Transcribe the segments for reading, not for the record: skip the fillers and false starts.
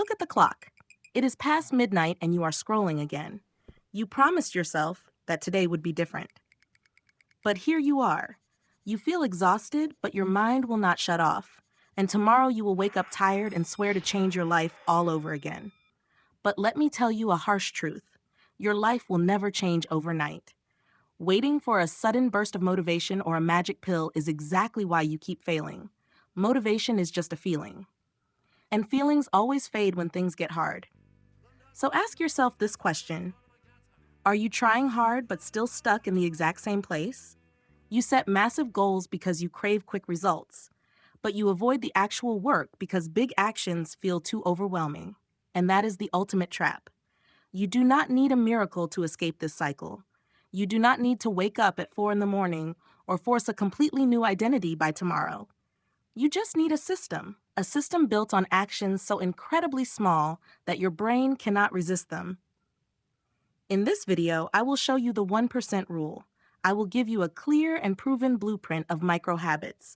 Look at the clock. It is past midnight and you are scrolling again. You promised yourself that today would be different. But here you are. You feel exhausted, but your mind will not shut off. And tomorrow you will wake up tired and swear to change your life all over again. But let me tell you a harsh truth. Your life will never change overnight. Waiting for a sudden burst of motivation or a magic pill is exactly why you keep failing. Motivation is just a feeling. And feelings always fade when things get hard. So ask yourself this question. Are you trying hard but still stuck in the exact same place? You set massive goals because you crave quick results, but you avoid the actual work because big actions feel too overwhelming. And that is the ultimate trap. You do not need a miracle to escape this cycle. You do not need to wake up at 4 in the morning or force a completely new identity by tomorrow. You just need a system built on actions so incredibly small that your brain cannot resist them. In this video, I will show you the 1% rule. I will give you a clear and proven blueprint of micro habits.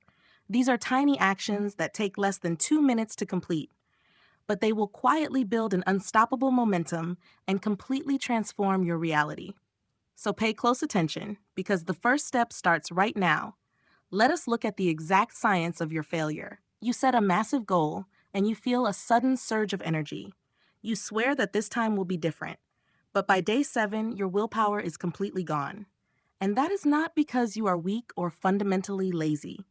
These are tiny actions that take less than 2 minutes to complete, but they will quietly build an unstoppable momentum and completely transform your reality. So pay close attention, because the first step starts right now. Let us look at the exact science of your failure. You set a massive goal, and you feel a sudden surge of energy. You swear that this time will be different, but by day 7, your willpower is completely gone. And that is not because you are weak or fundamentally lazy.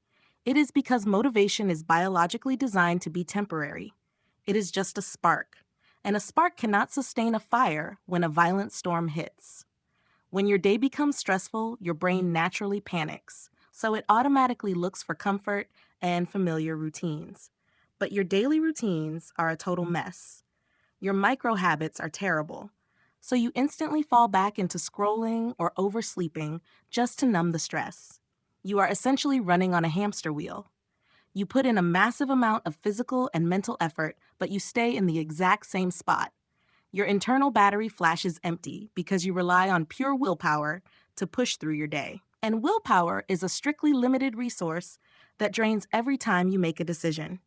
It is because motivation is biologically designed to be temporary. It is just a spark, and a spark cannot sustain a fire when a violent storm hits. When your day becomes stressful, your brain naturally panics, so it automatically looks for comfort and familiar routines. But your daily routines are a total mess. Your micro habits are terrible, so you instantly fall back into scrolling or oversleeping just to numb the stress. You are essentially running on a hamster wheel. You put in a massive amount of physical and mental effort, but you stay in the exact same spot. Your internal battery flashes empty because you rely on pure willpower to push through your day. And willpower is a strictly limited resource that drains every time you make a decision.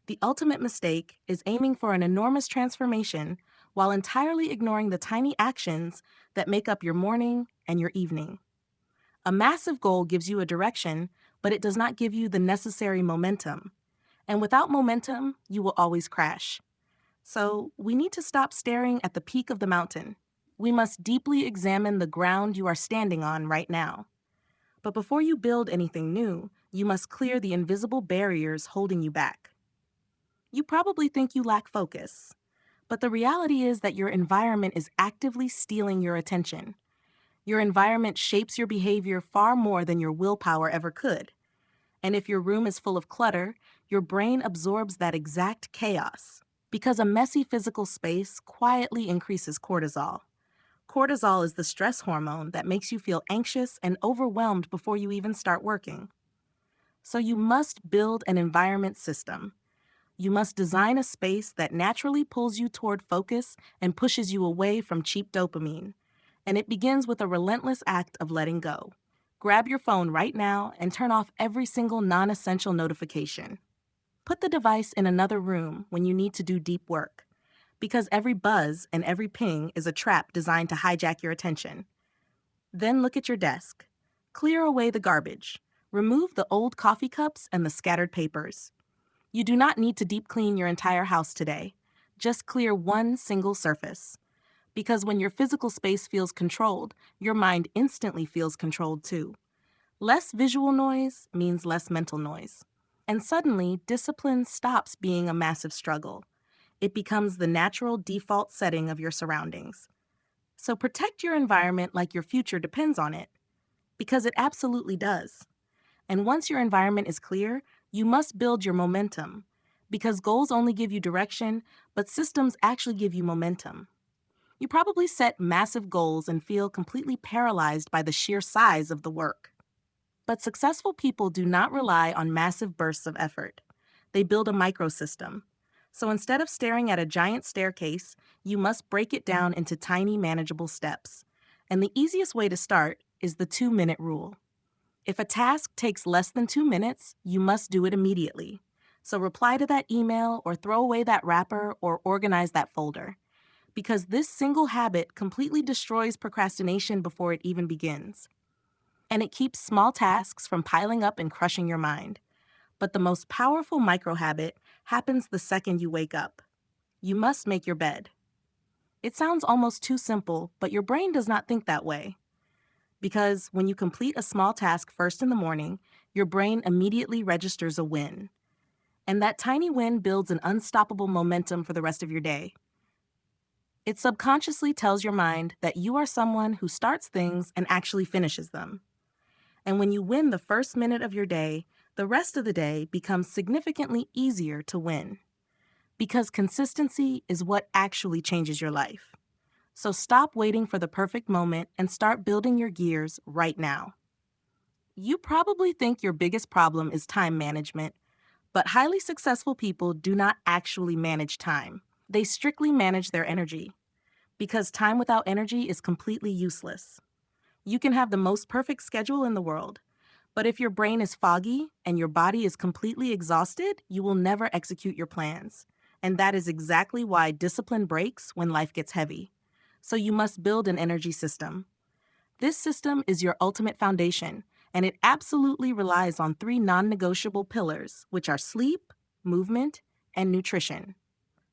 The ultimate mistake is aiming for an enormous transformation while entirely ignoring the tiny actions that make up your morning and your evening. A massive goal gives you a direction, but it does not give you the necessary momentum. And without momentum, you will always crash. So we need to stop staring at the peak of the mountain. We must deeply examine the ground you are standing on right now. But before you build anything new, you must clear the invisible barriers holding you back. You probably think you lack focus, but the reality is that your environment is actively stealing your attention. Your environment shapes your behavior far more than your willpower ever could. And if your room is full of clutter, your brain absorbs that exact chaos. Because a messy physical space quietly increases cortisol. Cortisol is the stress hormone that makes you feel anxious and overwhelmed before you even start working. So you must build an environment system. You must design a space that naturally pulls you toward focus and pushes you away from cheap dopamine. And it begins with a relentless act of letting go. Grab your phone right now and turn off every single non-essential notification. Put the device in another room when you need to do deep work, because every buzz and every ping is a trap designed to hijack your attention. Then look at your desk. Clear away the garbage. Remove the old coffee cups and the scattered papers. You do not need to deep clean your entire house today. Just clear one single surface. Because when your physical space feels controlled, your mind instantly feels controlled too. Less visual noise means less mental noise. And suddenly, discipline stops being a massive struggle. It becomes the natural default setting of your surroundings. So protect your environment like your future depends on it, because it absolutely does. And once your environment is clear, you must build your momentum, because goals only give you direction, but systems actually give you momentum. You probably set massive goals and feel completely paralyzed by the sheer size of the work. But successful people do not rely on massive bursts of effort. They build a microsystem. So instead of staring at a giant staircase, you must break it down into tiny, manageable steps. And the easiest way to start is the 2-minute rule. If a task takes less than 2 minutes, you must do it immediately. So reply to that email or throw away that wrapper or organize that folder. Because this single habit completely destroys procrastination before it even begins. And it keeps small tasks from piling up and crushing your mind. But the most powerful micro habit happens the second you wake up. You must make your bed. It sounds almost too simple, but your brain does not think that way. Because when you complete a small task first in the morning, your brain immediately registers a win. And that tiny win builds an unstoppable momentum for the rest of your day. It subconsciously tells your mind that you are someone who starts things and actually finishes them. And when you win the first minute of your day, the rest of the day becomes significantly easier to win. Because consistency is what actually changes your life. So stop waiting for the perfect moment and start building your gears right now. You probably think your biggest problem is time management, but highly successful people do not actually manage time. They strictly manage their energy. Because time without energy is completely useless. You can have the most perfect schedule in the world, but if your brain is foggy and your body is completely exhausted, you will never execute your plans. And that is exactly why discipline breaks when life gets heavy. So you must build an energy system. This system is your ultimate foundation, and it absolutely relies on 3 non-negotiable pillars, which are sleep, movement, and nutrition.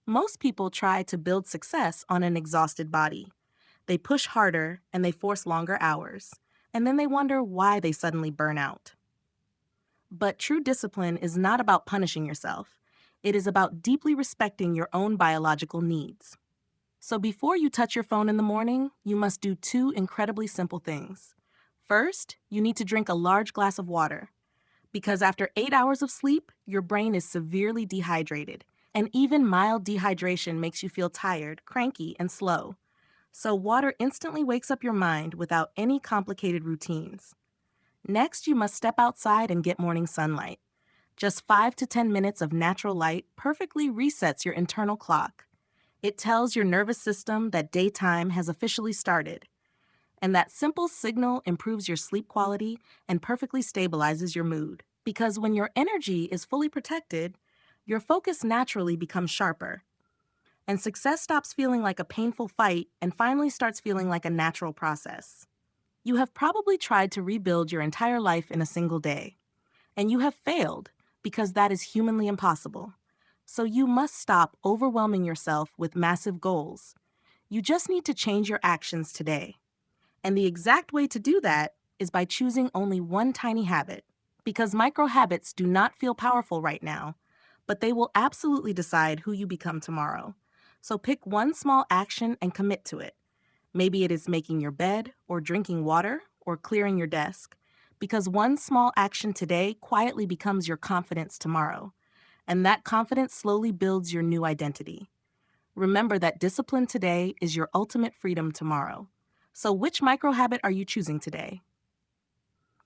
Most people try to build success on an exhausted body. They push harder and they force longer hours, and then they wonder why they suddenly burn out. But true discipline is not about punishing yourself. It is about deeply respecting your own biological needs. So before you touch your phone in the morning, you must do 2 incredibly simple things. First, you need to drink a large glass of water. Because after 8 hours of sleep, your brain is severely dehydrated, and even mild dehydration makes you feel tired, cranky, and slow. So water instantly wakes up your mind without any complicated routines. Next, you must step outside and get morning sunlight. Just 5 to 10 minutes of natural light perfectly resets your internal clock. It tells your nervous system that daytime has officially started. And that simple signal improves your sleep quality and perfectly stabilizes your mood. Because when your energy is fully protected, your focus naturally becomes sharper. And success stops feeling like a painful fight and finally starts feeling like a natural process. You have probably tried to rebuild your entire life in a single day. And you have failed because that is humanly impossible. So you must stop overwhelming yourself with massive goals. You just need to change your actions today. And the exact way to do that is by choosing only one tiny habit. Because micro habits do not feel powerful right now, but they will absolutely decide who you become tomorrow. So pick one small action and commit to it. Maybe it is making your bed, or drinking water, or clearing your desk. Because one small action today quietly becomes your confidence tomorrow. And that confidence slowly builds your new identity. Remember that discipline today is your ultimate freedom tomorrow. So which micro habit are you choosing today?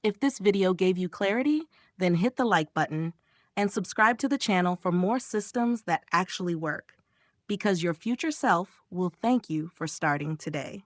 If this video gave you clarity, then hit the like button and subscribe to the channel for more systems that actually work. Because your future self will thank you for starting today.